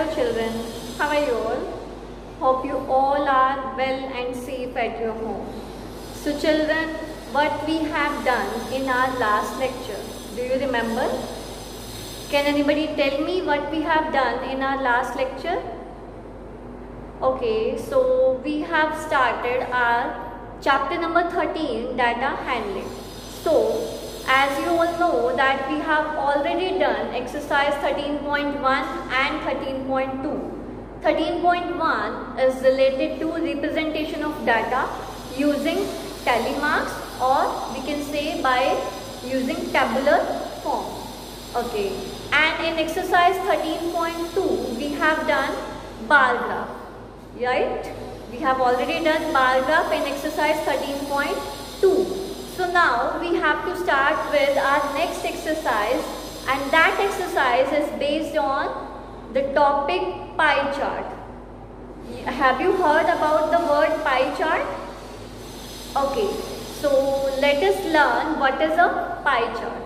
Hello children, how are you all? Hope you all are well and safe at your home. So children, what we have done in our last lecture, do you remember? Can anybody tell me what we have done in our last lecture? Okay, so we have started our chapter number 13, data handling. So as you all know that we have already done exercise 13.1 and 13.2. 13.1 is related to representation of data using telemarks, or we can say by using tabular form. Okay, and in exercise 13.2 we have done bar graph, right? We have already done bar graph in exercise 13.2. So now we have to start with our next exercise, and that exercise is based on the topic pie chart. Have you heard about the word pie chart? Okay, so let us learn what is a pie chart.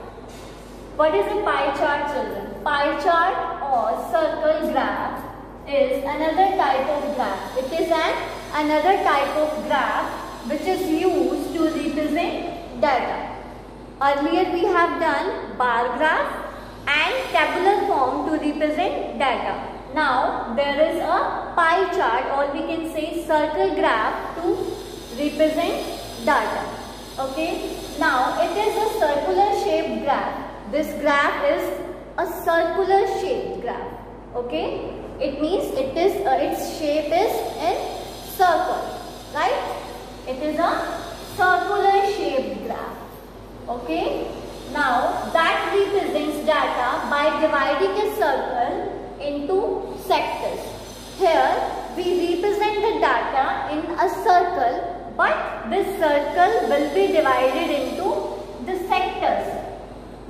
What is a pie chart, children? Pie chart or circle graph is another type of graph. It is another type of graph which is used to represent data. Earlier we have done bar graph and tabular form to represent data. Now there is a pie chart, or we can say circle graph, to represent data. Okay. Now it is a circular shaped graph. This graph is a circular shaped graph. Okay. It means its shape is in circle, right? It is a circular shaped graph. Okay. Now that represents data by dividing a circle into sectors. Here we represent the data in a circle, but this circle will be divided into the sectors.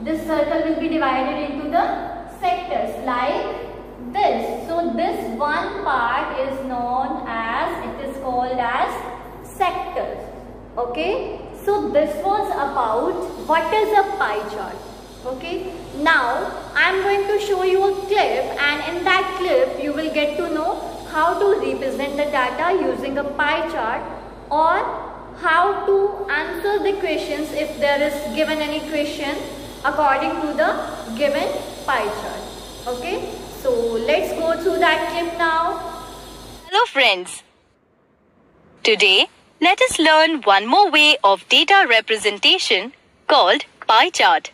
This circle will be divided into the sectors like this. So this one part is known as, it is called as sectors. Okay, so this was about what is a pie chart. Okay, now I am going to show you a clip, and in that clip you will get to know how to represent the data using a pie chart, or how to answer the questions if there is given any question according to the given pie chart. Okay, so let's go through that clip now. Hello friends. Today let us learn one more way of data representation called pie chart.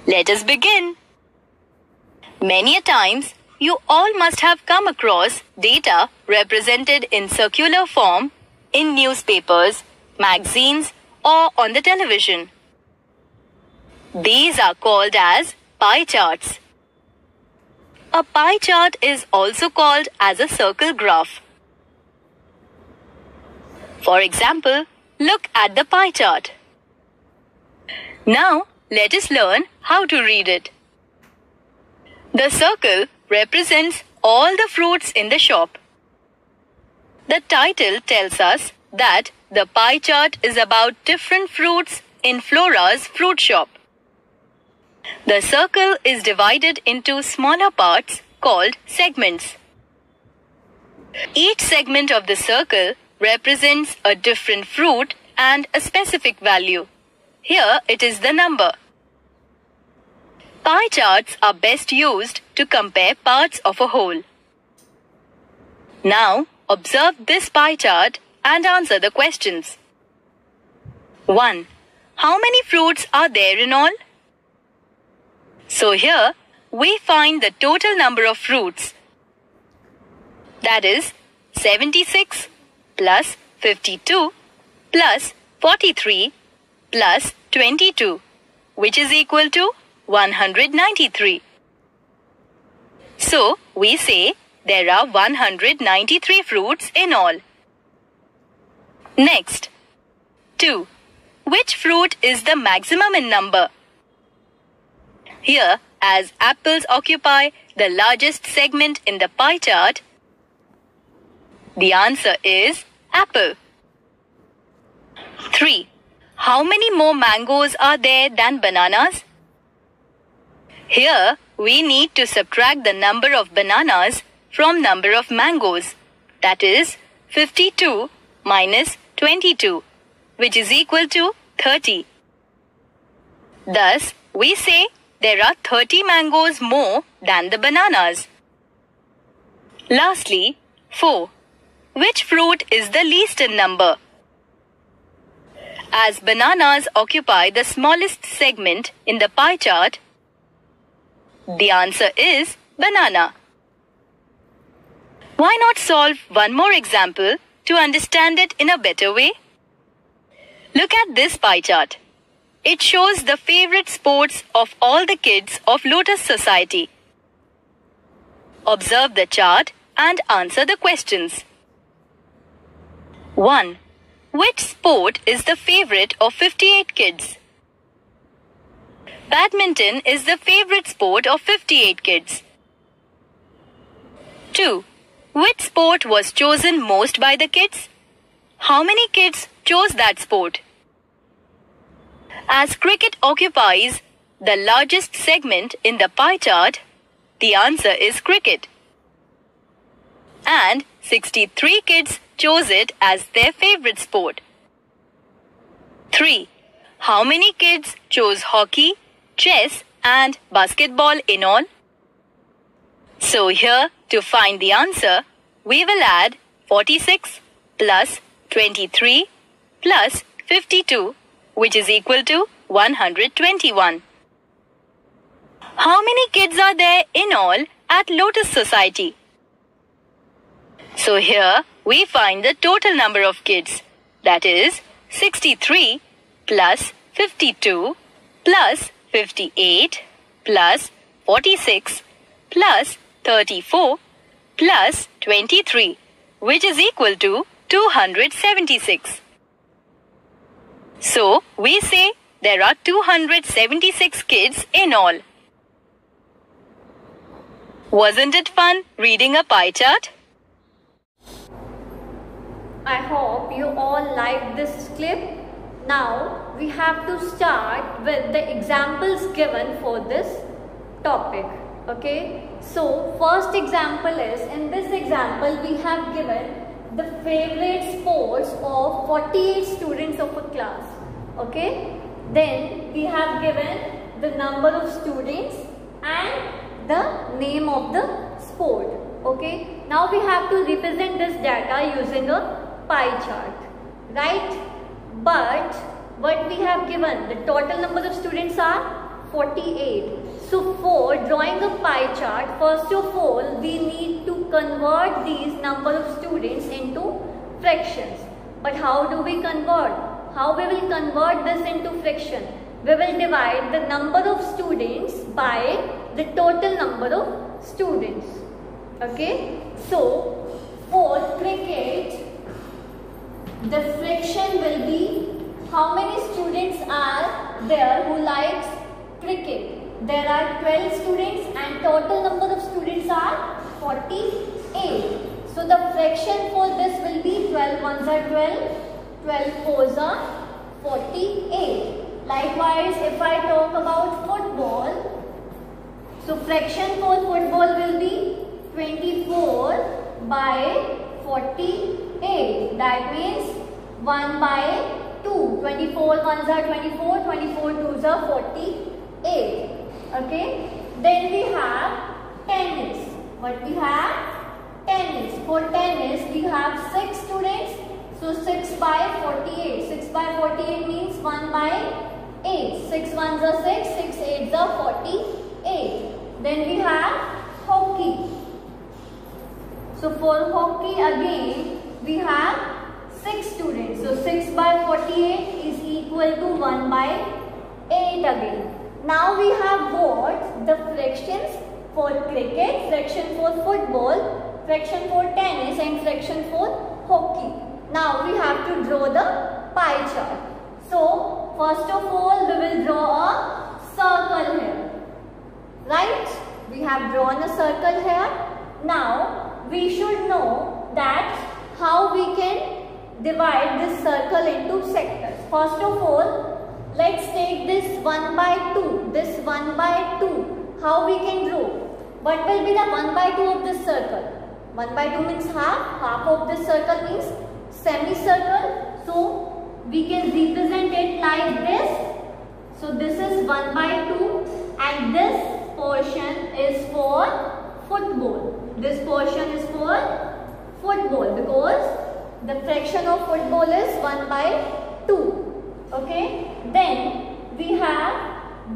Let us begin. Many a times, you all must have come across data represented in circular form in newspapers, magazines, or on the television. These are called as pie charts. A pie chart is also called as a circle graph. For example, look at the pie chart. Now, let us learn how to read it. The circle represents all the fruits in the shop. The title tells us that the pie chart is about different fruits in Flora's fruit shop. The circle is divided into smaller parts called segments. Each segment of the circle represents a different fruit and a specific value. Here it is the number. Pie charts are best used to compare parts of a whole. Now observe this pie chart and answer the questions. 1. How many fruits are there in all? So here we find the total number of fruits. That is 76 plus 52 plus 43 plus 22, which is equal to 193. So we say there are 193 fruits in all. Next, 2. Which fruit is the maximum in number? Here, as apples occupy the largest segment in the pie chart, the answer is apple. 3. How many more mangoes are there than bananas? Here, we need to subtract the number of bananas from number of mangoes. That is 52 minus 22, which is equal to 30. Thus, we say there are 30 mangoes more than the bananas. Lastly, 4. Which fruit is the least in number? As bananas occupy the smallest segment in the pie chart, the answer is banana. Why not solve one more example to understand it in a better way? Look at this pie chart. It shows the favorite sports of all the kids of Lotus Society. Observe the chart and answer the questions. 1. Which sport is the favorite of 58 kids? Badminton is the favorite sport of 58 kids. 2. Which sport was chosen most by the kids? How many kids chose that sport? As cricket occupies the largest segment in the pie chart, the answer is cricket. And 63 kids chose it as their favorite sport. 3. How many kids chose hockey, chess and basketball in all? So here, to find the answer, we will add 46 plus 23 plus 52, which is equal to 121. How many kids are there in all at Lotus Society? So here we find the total number of kids, that is 63 plus 52 plus 58 plus 46 plus 34 plus 23, which is equal to 276. So we say there are 276 kids in all. Wasn't it fun reading a pie chart? I hope you all liked this clip. Now we have to start with the examples given for this topic. Okay, so first example is, in this example we have given the favorite sports of 48 students of a class. Okay, then we have given the number of students and the name of the sport. Okay, now we have to represent this data using a pie chart, right? But what we have given, the total number of students are 48. So for drawing a pie chart, first of all we need to convert these number of students into fractions. But how do we convert? How we will convert this into fraction? We will divide the number of students by the total number of students. Okay, so for cricket, the fraction will be how many students are there who likes cricket. There are 12 students and total number of students are 48. So the fraction for this will be 12 ones are 12, 12 fours are 48. Likewise, if I talk about football, so fraction for football will be 24 by 48. That means 1 by 2. 24 ones are 24, 24 twos are 48. Okay. Then we have tennis. What we have? Tennis. For tennis, we have 6 students. So 6 by 48. 6 by 48 means 1 by 8. 6 ones are 6, 6 eights are 48. Then we have hockey. So for hockey again, we have 6 students. So 6 by 48 is equal to 1 by 8 again. Now we have got the fractions for cricket, fraction for football, fraction for tennis and fraction for hockey. Now we have to draw the pie chart. So first of all we will draw a circle here. Right? We have drawn a circle here. Now we should know that how we can divide this circle into sectors. First of all, let's take this 1 by 2. This 1 by 2. how we can draw? What will be the 1 by 2 of this circle? 1 by 2 means half. Half of this circle means semicircle. So we can represent it like this. So this is 1 by 2 and this portion is for football. This portion is for football because the fraction of football is 1 by 2. Okay. Then we have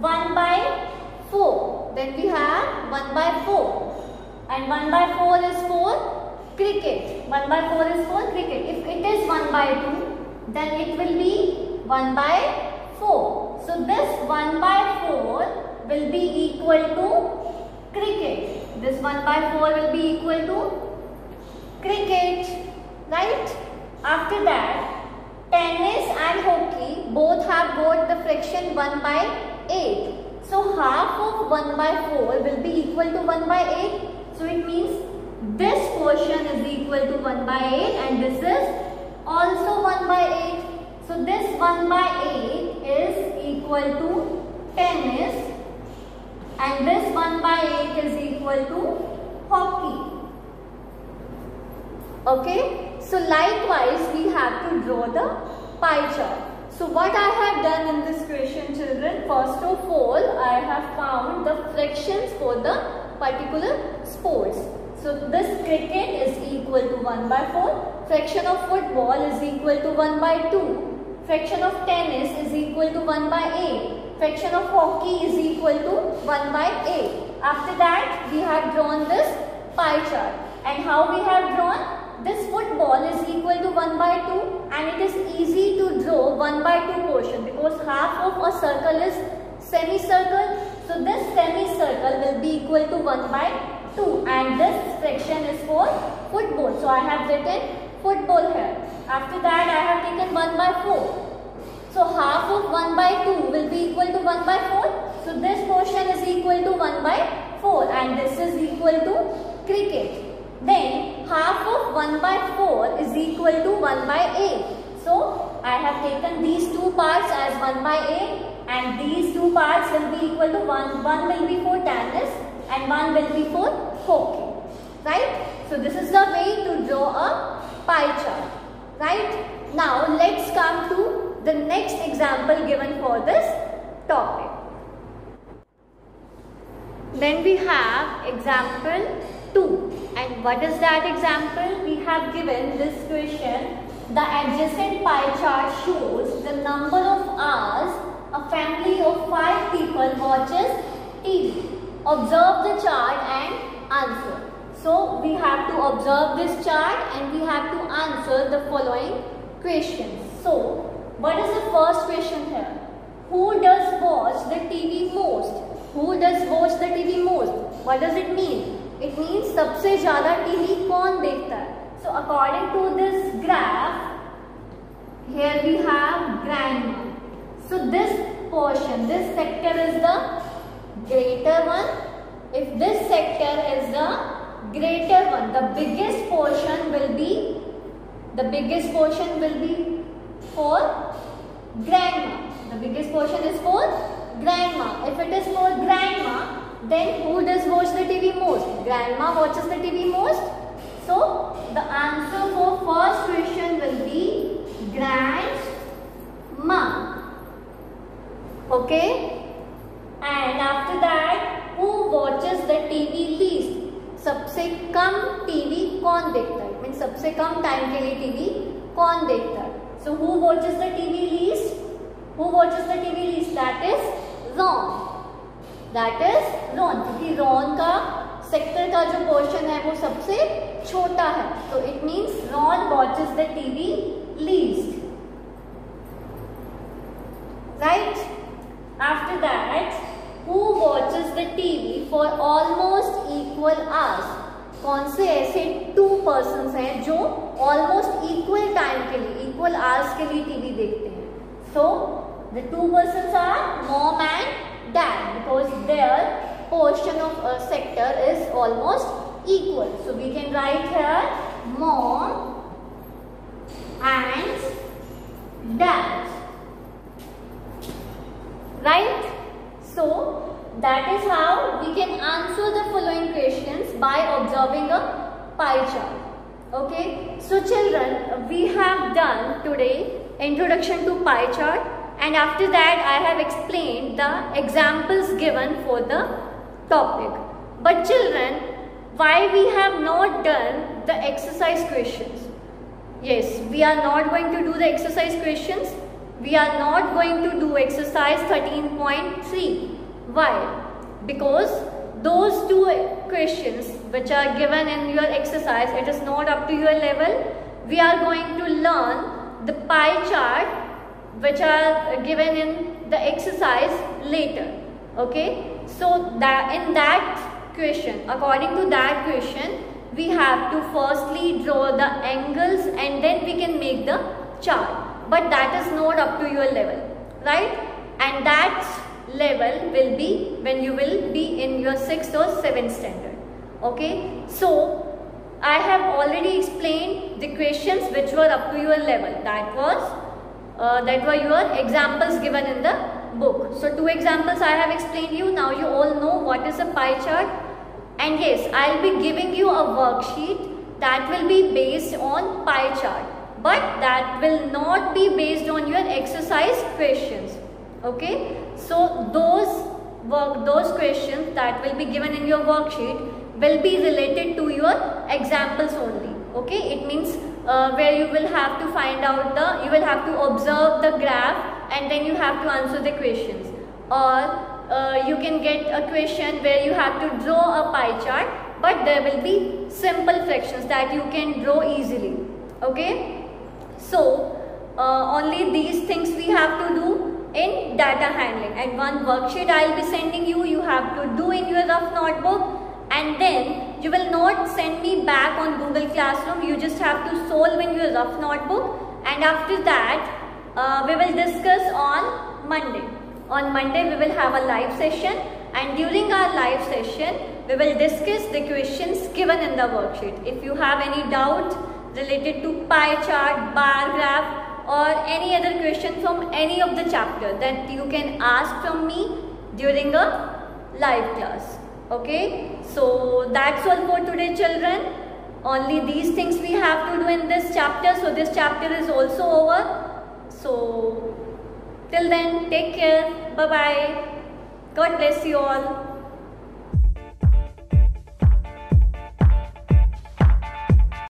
1 by 4. Then we have 1 by 4. And 1 by 4 is for cricket. 1 by 4 is for cricket. If it is 1 by 2, then it will be 1 by 4. So this 1 by 4 will be equal to cricket. This 1 by 4 will be equal to cricket. Right? After that, tennis and hockey both have got the fraction 1 by 8. So half of 1 by 4 will be equal to 1 by 8. So it means this portion is equal to 1 by 8 and this is also 1 by 8. So this 1 by 8 is equal to tennis and this 1 by 8 is equal to hockey. Okay. So likewise we have to draw the pie chart. So what I have done in this question, children, first of all I have found the fractions for the particular sports. So this cricket is equal to 1 by 4, fraction of football is equal to 1 by 2, fraction of tennis is equal to 1 by 8, fraction of hockey is equal to 1 by 8. After that we have drawn this pie chart. And how we have drawn? This football is equal to 1 by 2 and it is easy to draw 1 by 2 portion because half of a circle is semicircle. So this semicircle will be equal to 1 by 2 and this fraction is for football. So I have written football here. After that I have taken 1 by 4. So half of 1 by 2 will be equal to 1 by 4. So this portion is equal to 1 by 4 and this is equal to cricket. Then half of 1 by 4 is equal to 1 by 8. So I have taken these two parts as 1 by 8 and these two parts will be equal to 1. One will be for tennis and one will be for hockey. Right? So this is the way to draw a pie chart. Right? Now let's come to the next example given for this topic. Then we have example 2. And what is that example? We have given this question. The adjacent pie chart shows the number of hours a family of 5 people watches TV. Observe the chart and answer. So we have to observe this chart and we have to answer the following questions. So what is the first question here? Who does watch the TV most? Who does watch the TV most? What does it mean? It means सबसे ज़्यादा TV कौन देखता है? So according to this graph, here we have grandma. So this portion, this sector is the greater one. If this sector is the greater one, the biggest portion will be for grandma. The biggest portion is for grandma. If it is for grandma, then who does watch the TV most? Grandma watches the TV most. So the answer for first question will be grandma. Okay? And after that, who watches the TV least? सबसे कम TV कौन देखता है? Means सबसे कम time के लिए TV कौन देखता है? So who watches the TV least? Who watches the TV least? That is Ron. That is Ron. क्योंकि Ron का सेक्टर का जो पोर्शन है वो सबसे छोटा है. So it means Ron watches the TV least. Right? After that, who watches the TV for almost equal hours? कौन से ऐसे 2 persons हैं जो almost equal time के लिए, equal hours के लिए TV देखते हैं? So the 2 persons are mom and dad because their portion of a sector is almost equal. So we can write here mom and dad. Right? So that is how we can answer the following questions by observing a pie chart. Okay, so children, we have done today introduction to pie chart, and after that I have explained the examples given for the topic. But children, why we have not done the exercise questions? Yes, we are not going to do the exercise questions. We are not going to do exercise 13.3. Why? Because those two questions which are given in your exercise, it is not up to your level. We are going to learn the pie chart which are given in the exercise later. Okay, so that in that question, according to that question, we have to firstly draw the angles and then we can make the chart. But that is not up to your level, right? And that level will be when you will be in your 6th or 7th standard. Okay, so I have already explained the questions which were up to your level. That were your examples given in the book. So 2 examples I have explained you. Now you all know what is a pie chart. And yes, I will be giving you a worksheet that will be based on pie chart, but that will not be based on your exercise questions. Okay, so those questions that will be given in your worksheet will be related to your examples only. Okay, it means where you will have to find out you will have to observe the graph and then you have to answer the questions, or you can get a question where you have to draw a pie chart, but there will be simple fractions that you can draw easily. Okay, so only these things we have to do in data handling, and one worksheet I will be sending you. You have to do in your rough notebook, and then you will not send me back on Google Classroom. You just have to solve in your rough notebook, and after that we will discuss on Monday. On Monday we will have a live session, and during our live session we will discuss the questions given in the worksheet. If you have any doubt related to pie chart, bar graph, or any other question from any of the chapter, that you can ask from me during a live class. Okay, so that's all for today, children. Only these things we have to do in this chapter. So this chapter is also over. So till then, take care. Bye bye. God bless you all.